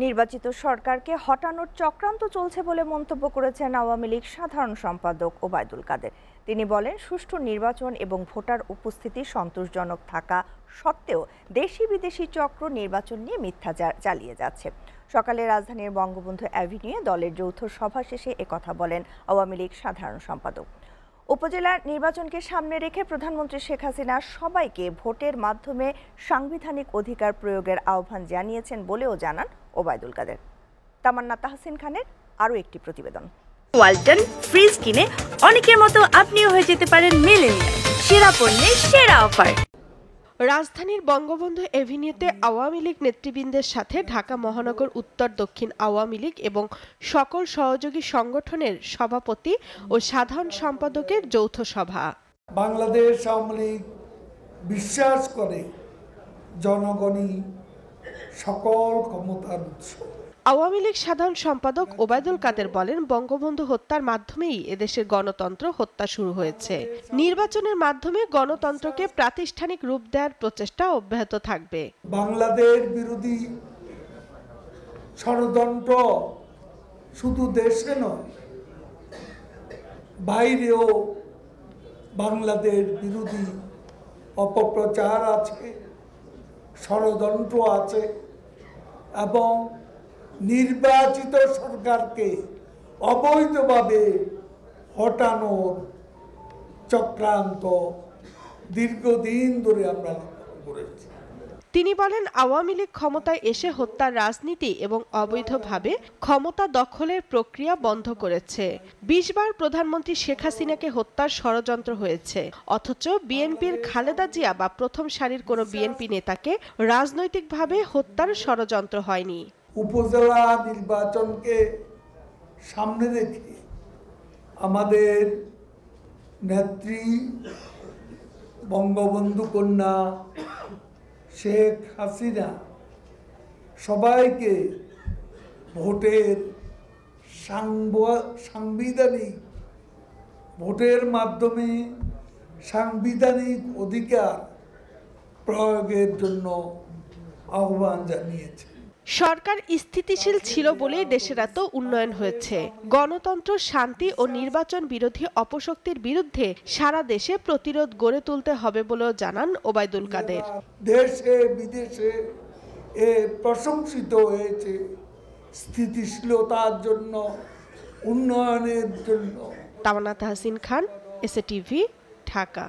নির্বাচিত সরকারকে হটানোর চক্রান্ত চলছে বলে মন্তব্য করেছেন আওয়ামী লীগ সাধারণ সম্পাদক ওবায়দুল কাদের। তিনি বলেন, সুষ্ঠু নির্বাচন এবং ভোটার উপস্থিতি সন্তোষজনক থাকা সত্ত্বেও দেশি বিদেশি চক্র নির্বাচন নিয়ে মিথ্যা চালিয়ে যাচ্ছে। সকালে রাজধানীর বঙ্গবন্ধু অ্যাভিনিউয়ে দলের যৌথ সভা শেষে একথা বলেন আওয়ামী লীগ সাধারণ সম্পাদক। উপজেলার নির্বাচনকে সামনে রেখে প্রধানমন্ত্রী শেখ হাসিনা সবাইকে ভোটের মাধ্যমে সাংবিধানিক অধিকার প্রয়োগের আহ্বান জানিয়েছেন বলেও জানান ওবায়দুল কাদের। তামান্না তাহসিন খানের আরও একটি প্রতিবেদন। ওয়ালটন ফ্রিজ কিনে অনেকের মতো আপনিও হয়ে যেতে পারেন মিলেনিয়াল। সেরা পণ্যের সেরা অফার। রাজধানীর বঙ্গবন্ধু এভিনিউতে আওয়ামী লীগ নেতৃবৃন্দের সাথে ঢাকা মহানগর উত্তর দক্ষিণ আওয়ামী লীগ এবং সকল সহযোগী সংগঠনের সভাপতি ও সাধারণ সম্পাদকের যৌথ সভা। বাংলাদেশ আওয়ামী লীগ বিশ্বাস করে জনগণই সকল ক্ষমতার উৎস। আওয়ামী লীগ সাধারণ সম্পাদক ওবায়দুল কাদের বলেন, বঙ্গবন্ধু হত্যার মাধ্যমেই এদেশের গণতন্ত্র হত্যা শুরু হয়েছে। নির্বাচনের মাধ্যমে গণতন্ত্রকে প্রাতিষ্ঠানিক রূপ দেওয়ার প্রচেষ্টা অব্যাহত থাকবে। বাংলাদেশ বিরোধী ষড়যন্ত্র শুধু দেশে নয়, বাইরেও বাংলাদেশ বিরোধী অপপ্রচার আছে, ষড়যন্ত্র আছে এবং নির্বাচিত সরকারকে অবৈধভাবে হটানোর চক্রান্ত দীর্ঘদিন ধরে আমরা লক্ষ্য করেছি। তিনি বলেন, আওয়ামী লীগ ক্ষমতায় এসে হত্যার রাজনীতি এবং অবৈধভাবে ক্ষমতা দখলের প্রক্রিয়া বন্ধ করেছে। ২০ বার প্রধানমন্ত্রী শেখ হাসিনাকে হত্যার ষড়যন্ত্র হয়েছে, অথচ বিএনপির খালেদা জিয়া বা প্রথম সারির কোনো বিএনপি নেতাকে রাজনৈতিকভাবে হত্যার ষড়যন্ত্র হয়নি। উপজেলা নির্বাচনকে সামনে রেখে আমাদের নেত্রী বঙ্গবন্ধু কন্যা শেখ হাসিনা সবাইকে ভোটের সাংবিধানিক ভোটের মাধ্যমে সাংবিধানিক অধিকার প্রয়োগের জন্য আহ্বান জানিয়েছে। সরকার স্থিতিশীল ছিল বলেই দেশের এত উন্নয়ন হয়েছে। গণতন্ত্র, শান্তি ও নির্বাচন বিরোধী অপশক্তির বিরুদ্ধে সারা দেশে প্রতিরোধ গড়ে তুলতে হবে বলেও জানান ওবায়দুল কাদের। দেশে বিদেশে প্রশংসিত হয়েছে স্থিতিশীলতার জন্য, উন্নয়নের জন্য। তামান্না তাহসিন খান, এসএ টিভি, ঢাকা।